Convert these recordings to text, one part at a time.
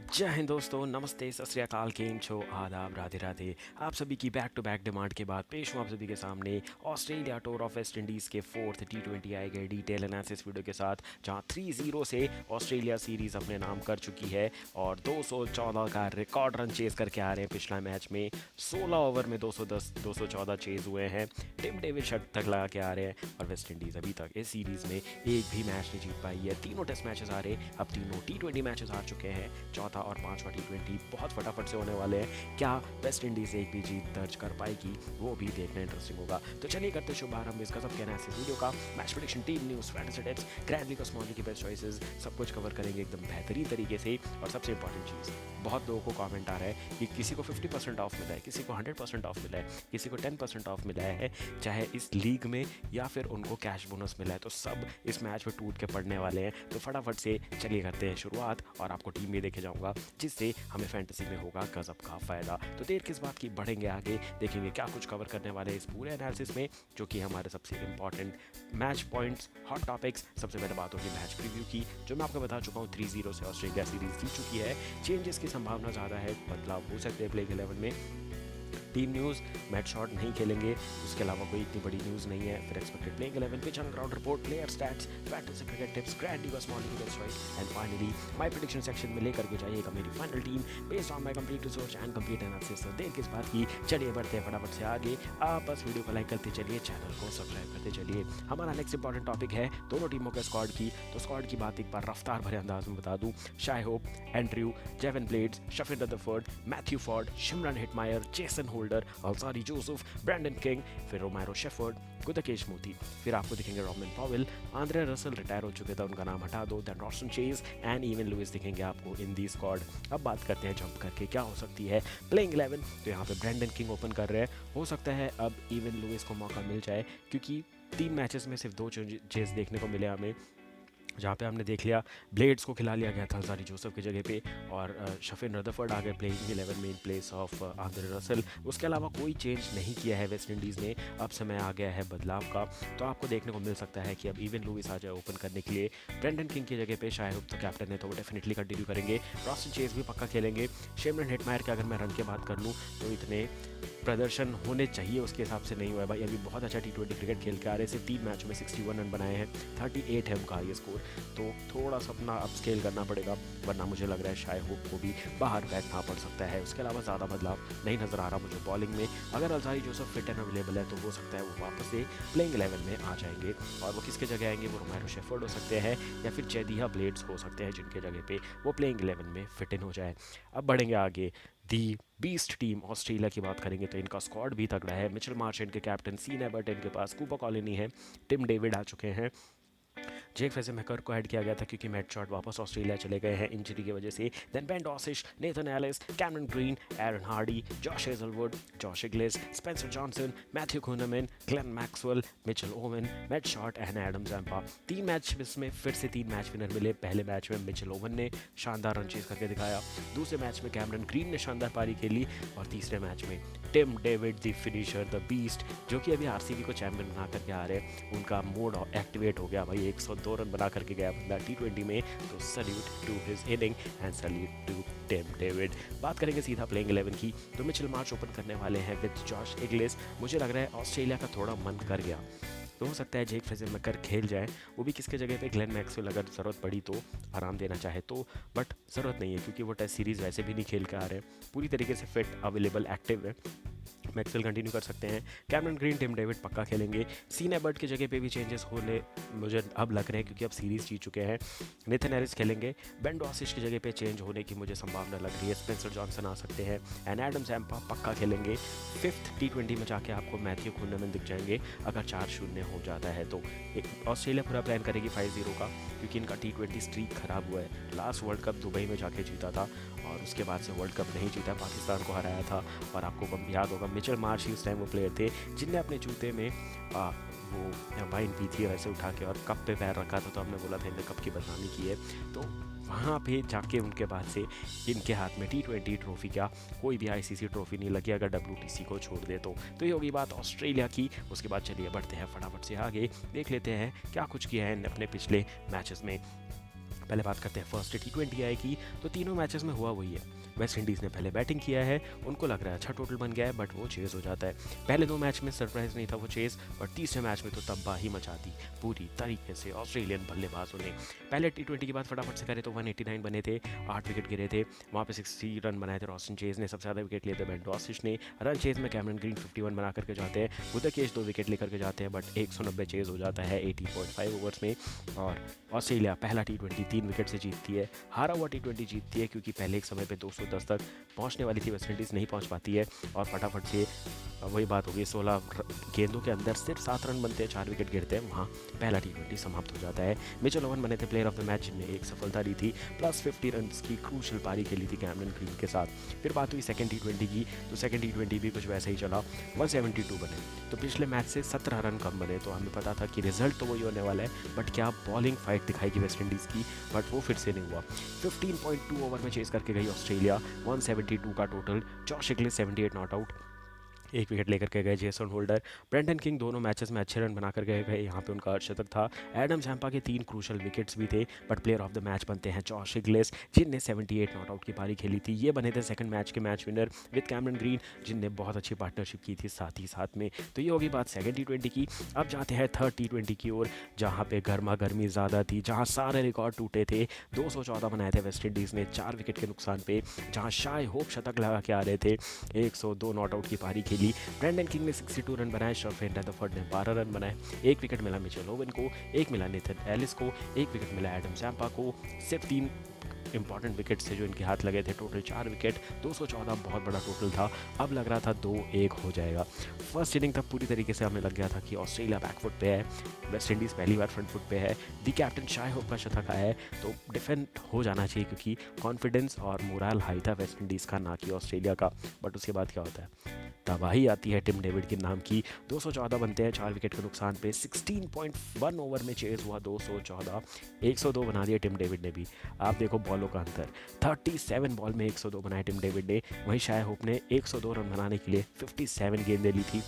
जय हिंद दोस्तों, नमस्ते, सत श्री अकाल, केम छो, आदाब, राधे राधे। आप सभी की बैक टू बैक डिमांड के बाद पेश हूँ आप सभी के सामने Australia tour of West Indies के फोर्थ T20 आए गए डिटेल एनालिसिस वीडियो के साथ, जहां 3-0 से ऑस्ट्रेलिया सीरीज़ अपने नाम कर चुकी है और 214 का रिकॉर्ड रन चेज करके आ रहे हैं। पिछला मैच में 16 ओवर में 214 चेज हुए हैं। टिम डेविड शतक लगा के आ रहे हैं और वेस्ट इंडीज़ अभी तक इस सीरीज़ में एक भी मैच नहीं जीत पाई है। तीनों टेस्ट मैचेस आ रहे, अब तीनों T20 मैचेस हार चुके हैं। चौथा और पांचवा T20 बहुत फटाफट से होने वाले हैं। क्या वेस्ट इंडीज एक भी जीत दर्ज कर पाएगी, वो भी देखना इंटरेस्टिंग होगा। तो चलिए करते शुभारंभ इसका सब कहना है इस वीडियो का। Match prediction, team news, fantasy tips, grand league और स्मॉल लीग की बेस्ट चॉइसेस, सब कुछ कवर करेंगे एकदम बेहतरीन तरीके से। और सबसे इंपॉर्टेंट चीज़, बहुत लोगों को कमेंट आ रहा है कि किसी को 50% ऑफ मिला है, किसी को 100% ऑफ मिला है, किसी को 10% ऑफ मिला है, चाहे इस लीग में या फिर उनको कैश बोनस मिला है। तो सब इस मैच में टूट के पड़ने वाले हैं। तो फटाफट से चलिए करते हैं शुरुआत और आपको टीम भी देखे जाऊंगा, जिससे हमें फैंटेसी में होगा गजब का फायदा। तो देर किस बात की, बढ़ेंगे आगे, देखेंगे क्या कुछ कवर करने वाले हैं इस पूरे एनालिसिस में, जो कि हमारे सबसे important match points, hot topics. सबसे पहले बात होगी मैच प्रीव्यू की, जो मैं आपको बता चुका हूँ 3-0 से ऑस्ट्रेलिया सीरीज जीत चुकी है। चेंजेस की संभावना ज़्यादा है, बदलाव हो सकते हैं प्लेइंग 11 में। टीम न्यूज़, मैट शॉट नहीं खेलेंगे, उसके अलावा कोई इतनी बड़ी न्यूज़ नहीं है। फिर expected playing 11, pitch on ground report, player stats, fantasy cricket tips, grand league और small league best choice, and finally my prediction section में लेकर के जाइएगा मेरी final team based on my complete research and complete analysis. तो देर किस बात की, चलिए बढ़ते हैं फटाफट से आगे। आप बस वीडियो को लाइक करते चलिए, चैनल को सब्सक्राइब करते चलिए। हमारा नेक्स्ट इंपॉर्टेंट टॉपिक है दोनों टीमों के स्क्वाड की। तो स्क्वाड की बात एक बार रफ्तार भरे अंदाज में बता दूं। Shai Hope, Andrew, Jediah Blades, Sherfane Rutherford, Matthew Forde, Shimron Hetmyer, Jason Holder, Alzarri Joseph, Brandon King, फिर रोमेरो शेफर्ड, गुदकेश मोती। फिर आपको दिखेंगे Rovman Powell, Andre Russell retire हो चुके थे, उनका नाम हटा दो, then Roston Chase and Evin Lewis दिखेंगे आपको इन दी स्क्वाड। अब बात करते हैं जंप करके क्या हो सकती है प्लेइंग 11। तो यहाँ पे ब्रैंडन किंग ओपन कर रहे हैं, हो सकता है अब इवन लुइस को मौका मिल जाए, क्योंकि 3 मैचेस में सिर्फ 2 चेज देखने को मिले हमें, जहाँ पे हमने देख लिया ब्लेड्स को खिला लिया गया था अलजारी जोसेफ की जगह पे, और शफिन रदरफोर्ड आ गए प्लेइंग 11 में in place of Andre Russell. उसके अलावा कोई चेंज नहीं किया है वेस्ट इंडीज़ ने। अब समय आ गया है बदलाव का, तो आपको देखने को मिल सकता है कि अब इवन लुइस आ जाए ओपन करने के लिए। ब्रेंडन किंग की जगह पे शायद तो कैप्टन है, तो वो डेफिनेटली कंटिन्यू करेंगे। रॉस्टन चेज भी पक्का खेलेंगे। शिमरन हिटमायर के अगर मैं रन की बात कर लूँ तो इतने प्रदर्शन होने चाहिए उसके हिसाब से नहीं हुआ है भाई। अभी बहुत अच्छा T20 क्रिकेट खेल के आ रहे हैं, सिर्फ 3 मैचों में 61 रन बनाए हैं, 38 है उनका ये स्कोर। तो थोड़ा सा अपना अपस्केल करना पड़ेगा, वरना मुझे लग रहा है शायद होप को भी बाहर बैठना पड़ सकता है। उसके अलावा ज़्यादा बदलाव नहीं नज़र आ रहा मुझे बॉलिंग में। अगर Alzarri Joseph fit and available है तो हो सकता है वो वापस से प्लेइंग 11 में आ जाएंगे, और वो किसके जगह आएंगे, वो रोमेरो शेफर्ड हो सकते हैं या फिर जेदिया ब्लेड्स हो सकते हैं, जिनके जगह पे वो प्लेइंग 11 में फिट इन हो जाए। अब बढ़ेंगे आगे, दी बीस्ट टीम ऑस्ट्रेलिया की बात करेंगे तो इनका स्क्वाड भी तगड़ा है। मिचेल मार्श इनके कैप्टन, सीन एबर्ट इनके पास, कूपर कॉलोनी है, टिम डेविड आ चुके हैं, जेक फेजेमेकर को ऐड किया गया था क्योंकि मैट शॉट वापस ऑस्ट्रेलिया चले गए हैं इंजरी की वजह से। Then Ben Dwarshuis, Nathan Ellis, Cameron Green, Aaron Hardie, Josh Hazlewood, Josh Inglis, Spencer Johnson, Matthew Kuhnemann, Glenn Maxwell, Mitchell Owen, Matt Short and Adam Zampa. 3 match में फिर से 3 मैच विनर मिले। पहले मैच में Mitchell oven ने शानदार run chase करके दिखाया, दूसरे मैच में कैमरन ग्रीन ने शानदार पारी खेली, और तीसरे मैच में Tim David the finisher, the beast, जो कि अभी आरसीबी को चैंपियन बना करके आ रहे हैं, उनका मोड एक्टिवेट हो गया भाई। 102 रन बना करके गया बंदा T20 में, तो salute to his inning and salute to Tim David. बात करेंगे सीधा प्लेइंग 11 की, तो मिचेल मार्श ओपन करने वाले हैं विद जॉश इग्लिस। मुझे लग रहा है ऑस्ट्रेलिया का थोड़ा मन कर गया, तो हो सकता है जेक फेजेमेकर खेल जाए, वो भी किसके जगह पे, ग्लेन मैक्सवेल अगर ज़रूरत पड़ी तो, आराम देना चाहे तो, बट ज़रूरत नहीं है क्योंकि वो टेस्ट सीरीज़ वैसे भी नहीं खेल के आ रहे हैं, पूरी तरीके से फिट, अवेलेबल, एक्टिव है। मैक्सवेल कंटिन्यू कर सकते हैं। कैमरन ग्रीन, टिम डेविड पक्का खेलेंगे। सीन एबर्ट की जगह पे भी चेंजेस होने मुझे अब लग रहे हैं क्योंकि अब सीरीज़ जीत चुके हैं। नेथन एरिस खेलेंगे। बेन डॉसिश की जगह पे चेंज होने की मुझे संभावना लग रही है, स्पेंसर जॉनसन आ सकते हैं, एंड एडम जैम्पा पक्का खेलेंगे। 5th T20 में जाके आपको मैथ्यू कुनमैन दिख जाएंगे अगर 4-0 हो जाता है तो। ऑस्ट्रेलिया पूरा प्लान करेगी 5-0 का, क्योंकि इनका T20 स्ट्रीक खराब हुआ है। लास्ट वर्ल्ड कप दुबई में जाके जीता था और उसके बाद से वर्ल्ड कप नहीं जीता, पाकिस्तान को हराया था। और आपको याद होगा मिचेल मार्श ही उस टाइम वो प्लेयर थे जिनने अपने जूते में वो वाइन पी थी वैसे उठा के और कप पे पैर रखा था, तो हमने बोला था इनने कप की बदनामी की है। तो वहाँ पे जाके उनके बाद से इनके हाथ में T20 ट्रॉफी, क्या कोई भी ICC ट्रॉफी नहीं लगी अगर WTC को छोड़ दे तो। ये होगी बात ऑस्ट्रेलिया की। उसके बाद चलिए बढ़ते हैं फटाफट से आगे, देख लेते हैं क्या कुछ किया है अपने पिछले मैचेस में। पहले बात करते हैं फर्स्ट T20I की। तो तीनों मैचेस में हुआ वही है, वेस्ट इंडीज़ ने पहले बैटिंग किया है, उनको लग रहा है अच्छा टोटल बन गया है, बट वो चेज़ हो जाता है। पहले 2 मैच में सरप्राइज नहीं था वो चेज़, और तीसरे मैच में तो तबाही मचा दी पूरी तरीके से ऑस्ट्रेलियन बल्लेबाजों ने। पहले T20 की बात फटाफट से करें तो 189 बने थे, 8 विकेट गिरे थे, वहाँ पे 60 रन बनाए थे रॉस्टन चेज़ ने, सबसे ज़्यादा विकेट लिए थे बेन डॉसिच ने। रन चेज़ में कैमरन ग्रीन 51 बना करके जाते हैं, गुरकेश 2 विकेट लेकर के जाते हैं, बट 190 चेज़ हो जाता है 80.5 ओवर्स में। और ऑस्ट्रेलिया पहला T20 3 विकेट से जीतती है, हारा हुआ T20 जीतती है, क्योंकि पहले एक समय पे 210 तक पहुंचने वाली थी वेस्ट इंडीज़, नहीं पहुंच पाती है। और फटाफट से वही बात होगी, 16 गेंदों के अंदर सिर्फ 7 रन बनते हैं, 4 विकेट गिरते हैं, वहाँ पहला T20 समाप्त हो जाता है। मिचेल ओवन बने थे प्लेयर ऑफ द मैच, जिनमें एक सफलता दी थी, प्लस 50 रन की क्रूशल पारी खेली थी कैमरन ग्रीन के साथ। फिर बात हुई सेकंड T20 की, तो सेकंड T20 भी कुछ वैसा ही चला, 172 बने, तो पिछले मैच से 17 रन कम बने। तो हमें पता था कि रिजल्ट तो वही होने वाला है, बट क्या बॉलिंग फाइट दिखाएगी वेस्ट इंडीज़ की, बट वो फिर से नहीं हुआ। 15.2 ओवर में चेस करके गई ऑस्ट्रेलिया, 172 का total. Josh Inglis 78 not out, एक विकेट लेकर के गए जेसन होल्डर। ब्रेंडन किंग दोनों मैचेस में अच्छे रन बना कर गए, यहाँ पे उनका अर्धशतक था। एडम जैम्पा के 3 क्रूशल विकेट्स भी थे, but player of the match बनते हैं जॉश इंग्लिश, जिनने 78 नॉट आउट की पारी खेली थी। ये बने थे सेकंड मैच के match winner with Cameron green, जिनने बहुत अच्छी पार्टनरशिप की थी साथ ही साथ में। तो ये होगी बात सेकंड T20 की। अब जाते हैं थर्ड T20 की ओर, जहाँ पे गर्मा गर्मी ज़्यादा थी, जहाँ सारे रिकॉर्ड टूटे थे। 214 बनाए थे वेस्ट इंडीज़ ने 4 विकेट के नुकसान पे, जहाँ शाय होप शतक लगा के आ रहे थे, 102 नॉट आउट की पारी खेली। ब्रेंडन किंग ने 62 रन बनाए, शर्फेन रदरफोर्ड ने 12 रन बनाए, एक विकेट मिला मिचेल ओवन को, एक मिला नेथन एलिस को, एक विकेट मिला एडम जैम्पा को। सिर्फ 3 इंपॉर्टेंट विकेट्स थे जो इनके हाथ लगे थे, टोटल 4 विकेट, 214 बहुत बड़ा टोटल था। अब लग रहा था 2-1 हो जाएगा। फर्स्ट इनिंग तक पूरी तरीके से हमें लग गया था कि ऑस्ट्रेलिया बैकफुट पे है, वेस्ट इंडीज़ पहली बार फ्रंट फुट पे है। दी कैप्टन शाय होप का शतक आया है, तो डिफेंड हो जाना चाहिए, क्योंकि कॉन्फिडेंस और मोरल हाई था वेस्ट इंडीज़ का, ना कि ऑस्ट्रेलिया का। बट उसके बाद क्या होता है, तबाही आती है टिम डेविड के नाम की। 214 बनते हैं 4 विकेट के नुकसान पे, 16.1 ओवर में चेज हुआ 214, 102 बना दिए टिम डेविड ने भी। आप देखो बॉलों का अंतर, 37 बॉल में 102 बनाए टिम डेविड ने, वहीं शाय होप ने 102 रन बनाने के लिए 57 गेंदें ली थी।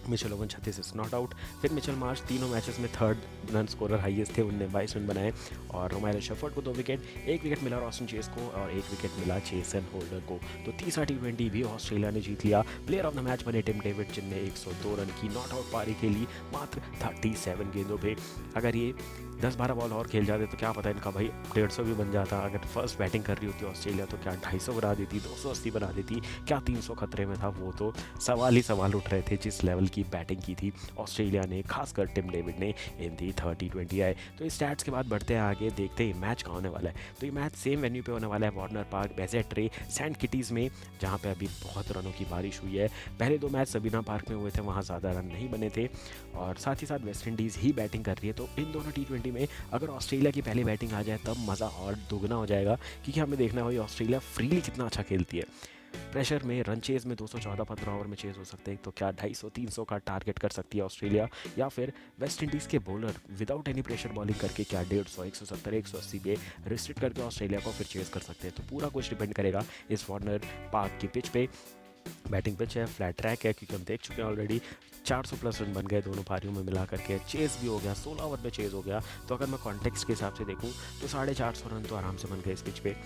Mitchell oven 36 not out. फिर मिचेल मार्श तीनों मैचेस में थर्ड रन स्कोरर हाईएस्ट थे, उनने 22 रन बनाए। और रोमायरा शेफर्ड को 2 विकेट, एक विकेट मिला रॉस्टन चेज को, और एक विकेट मिला जेसन होल्डर को। तो तीसरा T20 भी ऑस्ट्रेलिया ने जीत लिया। प्लेयर ऑफ द मैच बने टिम डेविड, जिनने 102 रन की नॉट आउट पारी खेली मात्र 37 गेंदों पे। अगर ये 10-12 बॉल और खेल जाते तो क्या पता इनका भाई 150 भी बन जाता। अगर फर्स्ट बैटिंग कर रही होती ऑस्ट्रेलिया तो क्या 250 बना देती, 280 बना देती, क्या 300 खतरे में था, वो तो सवाल ही सवाल उठ रहे थे जिस लेवल की बैटिंग की थी ऑस्ट्रेलिया ने, खासकर टिम डेविड ने इन दी 30-20 तो इस स्टैट्स के बाद बढ़ते हैं आगे, देखते हैं मैच कहाँ होने वाला है। तो ये मैच सेम वेन्यू पे होने वाला है, वार्नर पार्क बेसेंट रे सेंट किटीज़ में, जहाँ पे अभी बहुत रनों की बारिश हुई है। पहले 2 मैच सबीना पार्क में हुए थे, वहाँ ज़्यादा रन नहीं बने थे, और साथ ही साथ वेस्ट इंडीज़ ही बैटिंग कर रही है। तो इन दोनों T20 में अगर ऑस्ट्रेलिया की पहली बैटिंग आ जाए तब मज़ा और दोगुना हो जाएगा, क्योंकि हमें देखना होगा ऑस्ट्रेलिया फ्रीली कितना अच्छा खेलती है। प्रेशर में रन चेज में 214 15 ओवर में चेज हो सकते हैं, तो क्या 250-300 का टारगेट कर सकती है ऑस्ट्रेलिया, या फिर वेस्ट इंडीज़ के bowler without any pressure bowling करके क्या 150 170 180 पे रिस्ट्रिक्ट करके ऑस्ट्रेलिया को फिर चेज कर सकते हैं। तो पूरा कुछ डिपेंड करेगा इस वार्नर पार्क की पिच पे। बैटिंग पिच है, फ्लैट ट्रैक है, क्योंकि हम देख चुके हैं ऑलरेडी 400 प्लस रन बन गए दोनों पारियों में मिला करके, चेज भी हो गया, 16 ओवर में चेज हो गया। तो अगर मैं कॉन्टेक्स्ट के हिसाब से देखूं तो 450 रन तो आराम से बन गए इस पिच पे।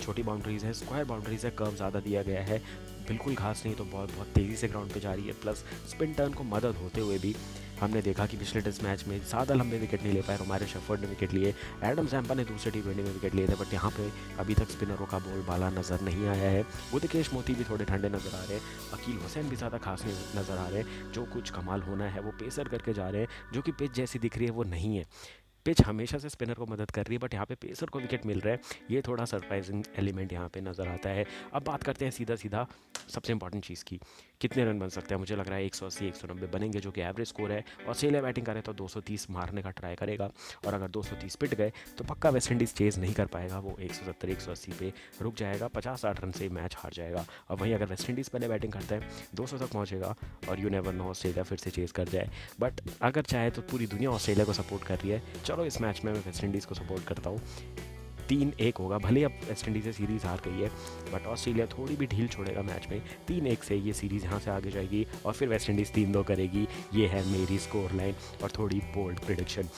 छोटी बाउंड्रीज है, स्क्वायर बाउंड्रीज है, कर्व ज़्यादा दिया गया है, बिल्कुल घास नहीं, तो बॉल बहुत तेज़ी से ग्राउंड पे जा रही है, प्लस स्पिन टर्न को मदद होते हुए भी हमने देखा कि पिछले टेस्ट मैच में ज़्यादा लंबे विकेट नहीं ले पाए, रोमारियो शेफर्ड ने विकेट लिए, एडम जैम्पा ने दूसरे T20 में विकेट लिए थे, बट यहाँ पे अभी तक स्पिनरों का बोल बाला नज़र नहीं आया है। गुरकेश मोती भी थोड़े ठंडे नज़र आ रहे हैं, अकील हुसैन भी ज़्यादा खास नहीं नज़र आ रहे हैं। जो कुछ कमाल होना है वो पेसर करके जा रहे हैं, जो कि पिच जैसी दिख रही है वो नहीं है। पिच हमेशा से स्पिनर को मदद कर रही है, बट यहाँ पे पेसर को विकेट मिल रहा है, ये थोड़ा सरप्राइजिंग एलिमेंट यहाँ पे नज़र आता है। अब बात करते हैं सीधा सीधा सबसे इंपॉर्टेंट चीज़ की, कितने रन बन सकते हैं। मुझे लग रहा है 180 190 बनेंगे, जो कि एवरेज स्कोर है। ऑस्ट्रेलिया बैटिंग करे तो 230 मारने का ट्राई करेगा, और अगर 230 पिट गए तो पक्का वेस्ट इंडीज़ चेज नहीं कर पाएगा, वो 170 180 पे रुक जाएगा, 50-60 रन से मैच हार जाएगा। और वहीं अगर वेस्ट इंडीज़ पहले बैटिंग करता है 200 तक पहुँचेगा, और यू नेवर नो ऑस्ट्रेलिया फिर से चेज कर जाए। बट अगर चाहे तो पूरी दुनिया ऑस्ट्रेलिया को सपोर्ट कर रही है, चलो इस मैच में मैं वेस्ट इंडीज़ को सपोर्ट करता हूँ। 3-1 होगा, भले अब वेस्ट इंडीज़ से सीरीज़ हार गई है, बट ऑस्ट्रेलिया थोड़ी भी ढील छोड़ेगा मैच में, 3-1 से ये सीरीज़ यहाँ से आगे जाएगी, और फिर वेस्ट इंडीज़ 3-2 करेगी। ये है मेरी स्कोर लाइन और थोड़ी बोल्ड प्रिडिक्शन।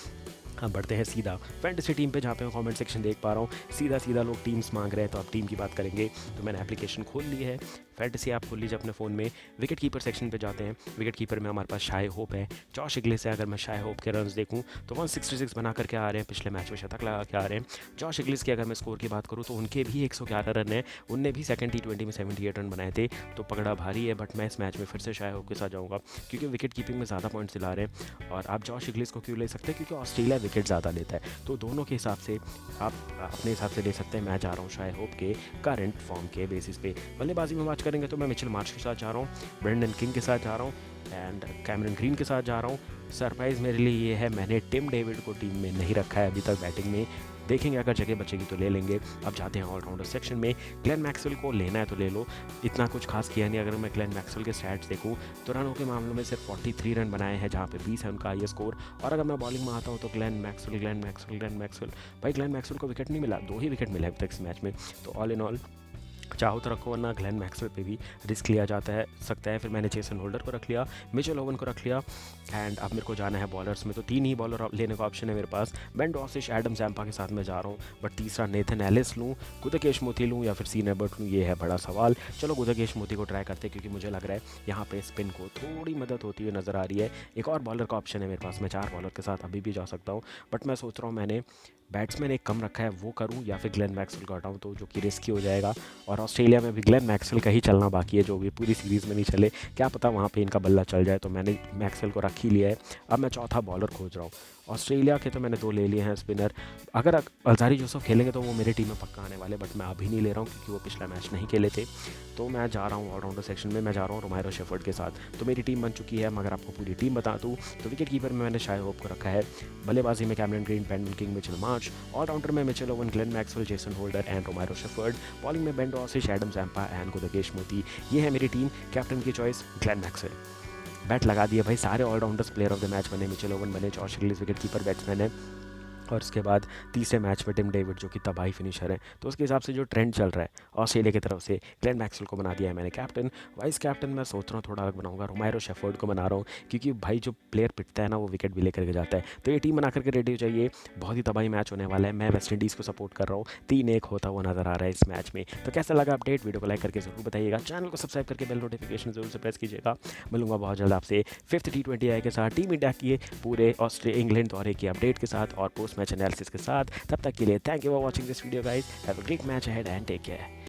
अब बढ़ते हैं सीधा फैंटेसी टीम पे, जहाँ पे मैं कमेंट सेक्शन देख पा रहा हूँ सीधा सीधा लोग टीम्स मांग रहे हैं। तो अब टीम की बात करेंगे। तो मैंने एप्लीकेशन खोल ली है, फैंटेसी ऐप खोल लीजिए अपने फ़ोन में। विकेट कीपर सेक्शन पे जाते हैं। विकेट कीपर में हमारे पास शाय होप है, जॉश इंग्लिश है। अगर मैं शाय होप के रन्स देखूँ तो 166 बना करके आ रहे हैं, पिछले मैच में शतक लगा के आ रहे हैं। जॉश इंग्लिश की अगर मैं स्कोर की बात करूँ तो उनके भी 111 रन है, उनने भी सेकंड T20 में 78 रन बनाए थे। तो पकड़ा भारी है, बट मैं इस मैच में फिर से शाय होप के साथ जाऊँगा क्योंकि विकेट कीपिंग में ज़्यादा पॉइंट्स दिला रहे हैं। और आप जॉश इंग्लिश को क्यों ले सकते हैं, क्योंकि ऑस्ट्रेलिया विकेट ज़्यादा लेता है। तो दोनों के हिसाब से आप अपने हिसाब से ले सकते हैं। मैं जा रहा हूँ शाय होप के करंट फॉर्म के बेसिस पे। बल्लेबाजी में बात करेंगे तो मैं मिचेल मार्श के साथ जा रहा हूँ, ब्रेंडन किंग के साथ जा रहा हूँ एंड कैमरन ग्रीन के साथ जा रहा हूँ। सरप्राइज़ मेरे लिए ये है, मैंने टिम डेविड को टीम में नहीं रखा है अभी तक बैटिंग में। देखेंगे अगर जगह बचेगी तो ले लेंगे। अब जाते हैं ऑलराउंडर सेक्शन में। ग्लेन मैक्सवेल को लेना है तो ले लो, इतना कुछ खास किया नहीं। अगर मैं ग्लेन मैक्सवेल के स्टैट्स देखूँ तो रनों के मामलों में सिर्फ 43 रन बनाए हैं, जहाँ पे 20 है उनका ये स्कोर। और अगर मैं बॉलिंग में आता हूँ तो ग्लेन मैक्सवेल भाई, ग्लेन मैक्सवेल को विकेट नहीं मिला, 2 ही विकेट मिले अब तक इस मैच में। तो ऑल इन ऑल चाहो तो रखो, वरना ग्लेन मैक्सवेल पे भी रिस्क लिया जाता है सकता है। फिर मैंने जेसन होल्डर को रख लिया, मिचेल ओवन को रख लिया एंड अब मेरे को जाना है बॉलर्स में। तो 3 ही बॉलर लेने का ऑप्शन है मेरे पास। बेन डॉसिश, एडम जैम्पा के साथ मैं जा रहा हूँ, बट तीसरा नेथन एलिस लूँ, गुदकेश मोती लूँ या फिर सीन एबर्ट लूँ, ये है बड़ा सवाल। चलो गुदकेश मोती को ट्राई करते हैं क्योंकि मुझे लग रहा है यहाँ पे स्पिन को थोड़ी मदद होती हुई नज़र आ रही है। एक और बॉलर का ऑप्शन है मेरे पास, मैं 4 बॉलर के साथ अभी भी जा सकता हूँ, बट मैं सोच रहा हूँ मैंने बैट्समैन एक कम रखा है वो करूं या फिर ग्लेन मैक्सवेल को हटाऊं, तो जो कि रिस्की हो जाएगा। और ऑस्ट्रेलिया में भी ग्लेन मैक्सवेल का ही चलना बाकी है, जो भी पूरी सीरीज़ में नहीं चले, क्या पता वहाँ पे इनका बल्ला चल जाए। तो मैंने मैक्सवेल को रख ही लिया है। अब मैं चौथा बॉलर खोज रहा हूँ। ऑस्ट्रेलिया के तो मैंने 2 ले लिए हैं स्पिनर। अगर अल्जारी जोसेफ खेलेंगे तो वो मेरी टीम में पक्का आने वाले, बट मैं अभी नहीं ले रहा हूँ क्योंकि वो पिछला मैच नहीं खेले थे। तो मैं जा रहा हूँ ऑलराउंडर सेक्शन में, मैं जा रहा हूँ रोमायरो शेफर्ड के साथ। तो मेरी टीम बन चुकी है, मगर आपको पूरी टीम बता दूँ तो विकेट कीपर में मैंने शाय होप को रखा है, बल्लेबाजी में Cameron Green, Brandon King, Mitchell Marsh, allrounder में Mitchell Owen, Glenn Maxwell, Jason Holder and Romario Shepherd, bowling में Ben Dwarshuis, Adam Zampa and Gudakesh Motie. ये है मेरी टीम। कैप्टन की चॉइस ग्लेन मैक्सवेल। बैट लगा दिए भाई, सारे allrounders player of the match बने। मिचेल ओवन बने, Josh Inglis wicket keeper batsman है, और उसके बाद तीसरे मैच में टिम डेविड जो कि तबाही फिनिशर है। तो उसके हिसाब से जो ट्रेंड चल रहा है ऑस्ट्रेलिया की तरफ से, ग्लेन मैक्सवेल को बना दिया है मैंने कैप्टन। वाइस कैप्टन मैं सोच रहा हूँ थोड़ा अलग बनाऊंगा, रोमायरो शेफर्ड को बना रहा हूँ क्योंकि भाई जो प्लेयर पिटता है ना वो विकेट भी लेकर के जाता है। तो ये टीम बना करके रेडी हो जाइए, बहुत ही तबाही मैच होने वाला है। मैं वेस्ट इंडीज़ को सपोर्ट कर रहा हूँ, 3-1 होता हुआ नजर आ रहा है इस मैच में। तो कैसा लगा अपडेट, वीडियो को लाइक करके जरूर बताइएगा, चैनल को सब्सक्राइब करके बेल नोटिफिकेशन जरूर से प्रेस कीजिएगा। मिलूंगा बहुत जल्द आपसे 5th T20 आई के साथ, टीम इंडिया की पूरे इंग्लैंड दौरे की अपडेट के साथ और पोस्ट मैच एनालिसिस के साथ। तब तक के लिए thank you for watching this video guys, have a great match ahead and take care.